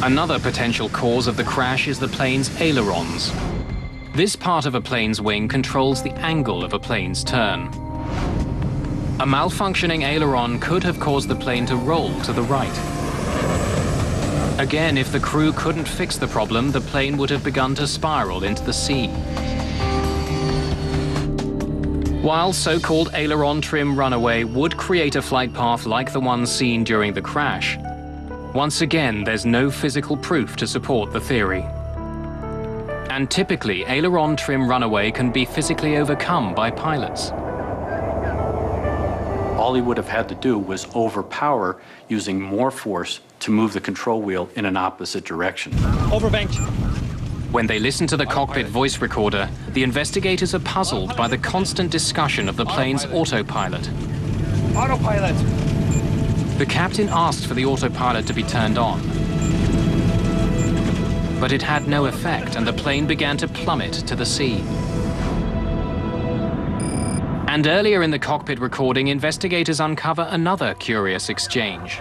Another potential cause of the crash is the plane's ailerons. This part of a plane's wing controls the angle of a plane's turn. A malfunctioning aileron could have caused the plane to roll to the right. Again, if the crew couldn't fix the problem, the plane would have begun to spiral into the sea. While so-called aileron trim runaway would create a flight path like the one seen during the crash, once again, there's no physical proof to support the theory. And typically, aileron trim runaway can be physically overcome by pilots. All he would have had to do was overpower using more force to move the control wheel in an opposite direction. Overbanked. When they listen to the cockpit voice recorder, the investigators are puzzled by the constant discussion of the plane's autopilot. Autopilot. The captain asked for the autopilot to be turned on. But it had no effect, and the plane began to plummet to the sea. And earlier in the cockpit recording, investigators uncover another curious exchange.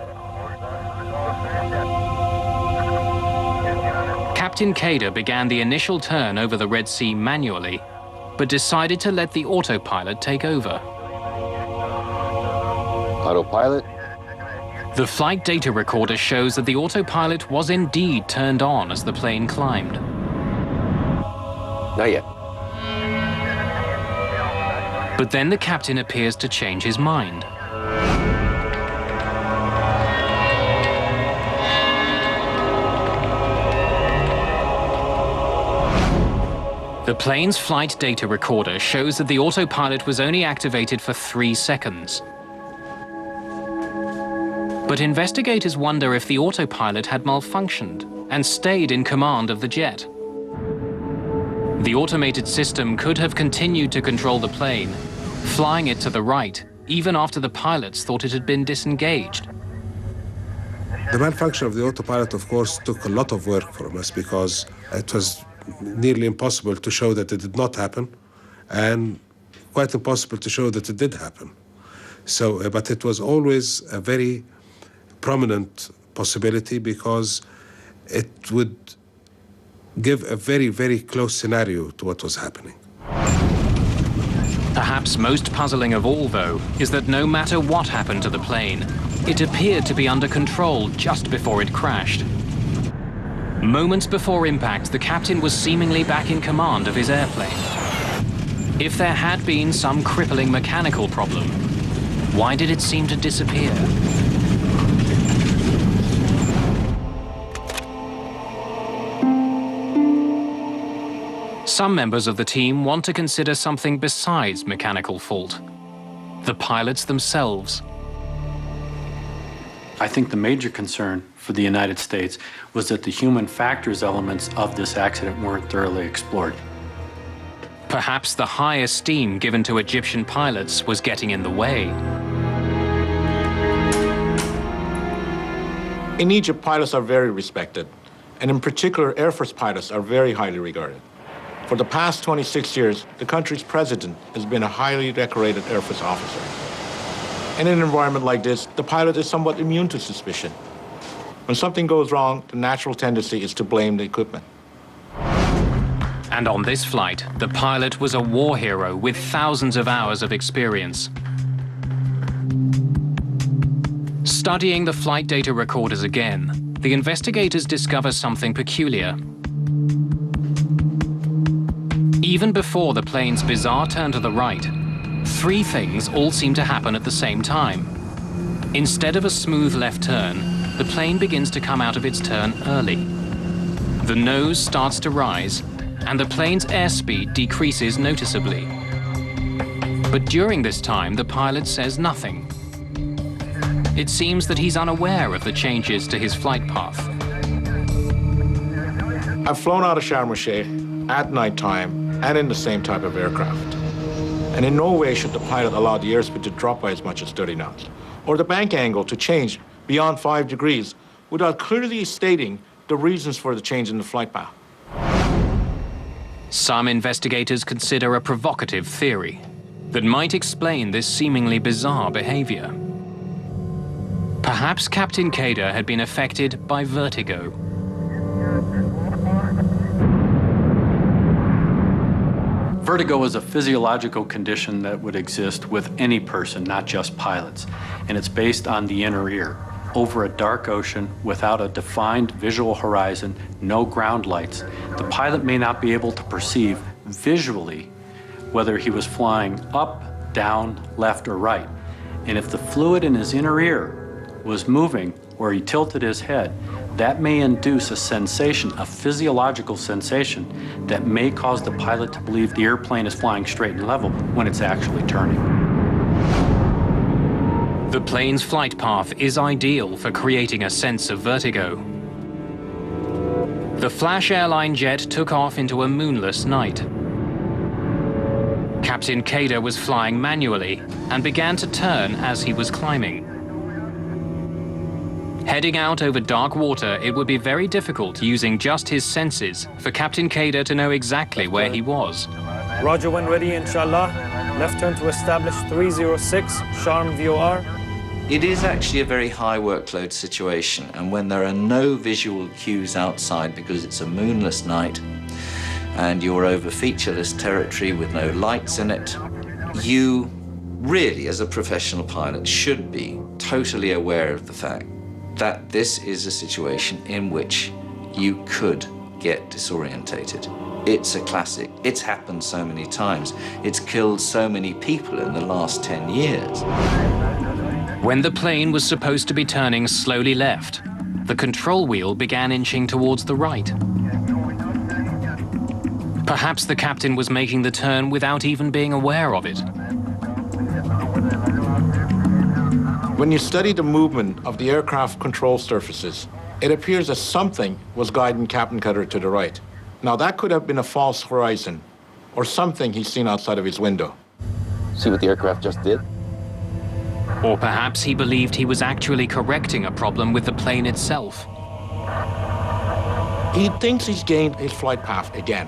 Captain Kader began the initial turn over the Red Sea manually, but decided to let the autopilot take over. Autopilot? The flight data recorder shows that the autopilot was indeed turned on as the plane climbed. Not yet. But then the captain appears to change his mind. The plane's flight data recorder shows that the autopilot was only activated for 3 seconds. But investigators wonder if the autopilot had malfunctioned and stayed in command of the jet. The automated system could have continued to control the plane, flying it to the right, even after the pilots thought it had been disengaged. The malfunction of the autopilot, of course, took a lot of work from us because it was nearly impossible to show that it did not happen, and quite impossible to show that it did happen. So, but it was always a very prominent possibility because it would give a very, very close scenario to what was happening. Perhaps most puzzling of all, though, is that no matter what happened to the plane, it appeared to be under control just before it crashed. Moments before impact, the captain was seemingly back in command of his airplane. If there had been some crippling mechanical problem, why did it seem to disappear? Some members of the team want to consider something besides mechanical fault: the pilots themselves. I think the major concern for the United States was that the human factors elements of this accident weren't thoroughly explored. Perhaps the high esteem given to Egyptian pilots was getting in the way. In Egypt, pilots are very respected, and in particular, Air Force pilots are very highly regarded. For the past 26 years, the country's president has been a highly decorated Air Force officer. In an environment like this, the pilot is somewhat immune to suspicion. When something goes wrong, the natural tendency is to blame the equipment. And on this flight, the pilot was a war hero with thousands of hours of experience. Studying the flight data recorders again, the investigators discover something peculiar. Even before the plane's bizarre turn to the right, 3 things all seem to happen at the same time. Instead of a smooth left turn, the plane begins to come out of its turn early. The nose starts to rise, and the plane's airspeed decreases noticeably. But during this time, the pilot says nothing. It seems that he's unaware of the changes to his flight path. I've flown out of Sharm el-Sheikh at nighttime and in the same type of aircraft. And in no way should the pilot allow the airspeed to drop by as much as 30 knots, or the bank angle to change beyond 5 degrees without clearly stating the reasons for the change in the flight path. Some investigators consider a provocative theory that might explain this seemingly bizarre behavior. Perhaps Captain Kader had been affected by vertigo. Vertigo is a physiological condition that would exist with any person, not just pilots, and it's based on the inner ear. Over a dark ocean, without a defined visual horizon, no ground lights, the pilot may not be able to perceive visually whether he was flying up, down, left, or right. And if the fluid in his inner ear was moving or he tilted his head, that may induce a sensation, a physiological sensation, that may cause the pilot to believe the airplane is flying straight and level when it's actually turning. The plane's flight path is ideal for creating a sense of vertigo. The Flash airline jet took off into a moonless night. Captain Kader was flying manually and began to turn as he was climbing. Heading out over dark water, it would be very difficult using just his senses for Captain Kader to know exactly where he was. Roger, when ready, inshallah. Left turn to establish 306, Sharm VOR. It is actually a very high workload situation, and when there are no visual cues outside because it's a moonless night and you're over featureless territory with no lights in it, you really, as a professional pilot, should be totally aware of the fact that this is a situation in which you could get disorientated. It's a classic. It's happened so many times. It's killed so many people in the last 10 years. When the plane was supposed to be turning slowly left, the control wheel began inching towards the right. Perhaps the captain was making the turn without even being aware of it. When you study the movement of the aircraft control surfaces, it appears that something was guiding Captain Kader to the right. Now, that could have been a false horizon or something he's seen outside of his window. See what the aircraft just did? Or perhaps he believed he was actually correcting a problem with the plane itself. He thinks he's gained his flight path again.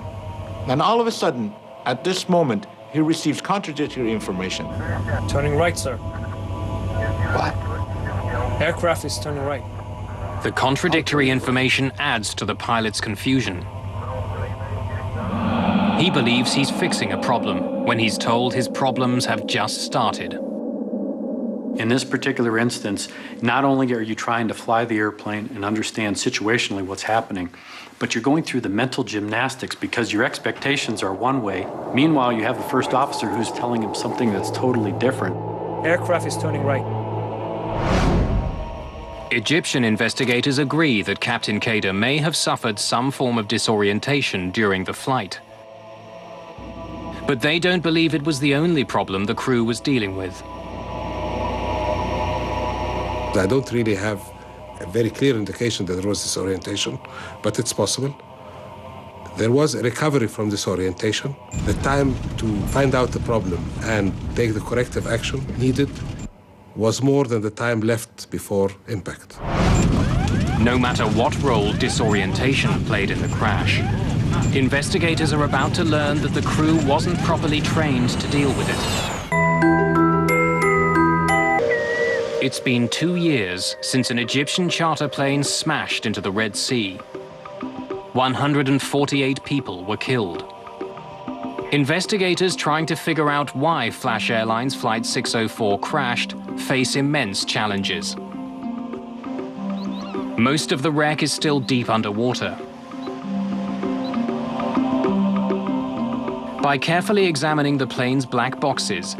And all of a sudden, at this moment, he receives contradictory information. Turning right, sir. What? Aircraft is turning right. The contradictory information adds to the pilot's confusion. He believes he's fixing a problem when he's told his problems have just started. In this particular instance, not only are you trying to fly the airplane and understand situationally what's happening, but you're going through the mental gymnastics because your expectations are one way. Meanwhile, you have the first officer who's telling him something that's totally different. Aircraft is turning right. Egyptian investigators agree that Captain Kader may have suffered some form of disorientation during the flight. But they don't believe it was the only problem the crew was dealing with. I don't really have a very clear indication that there was disorientation, but it's possible. There was a recovery from disorientation. The time to find out the problem and take the corrective action needed was more than the time left before impact. No matter what role disorientation played in the crash, investigators are about to learn that the crew wasn't properly trained to deal with it. It's been 2 years since an Egyptian charter plane smashed into the Red Sea. 148 people were killed. Investigators trying to figure out why Flash Airlines Flight 604 crashed face immense challenges. Most of the wreck is still deep underwater. By carefully examining the plane's black boxes,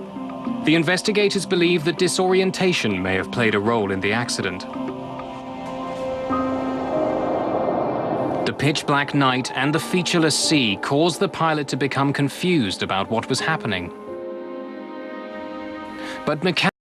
the investigators believe that disorientation may have played a role in the accident. The pitch-black night and the featureless sea caused the pilot to become confused about what was happening. But mechanics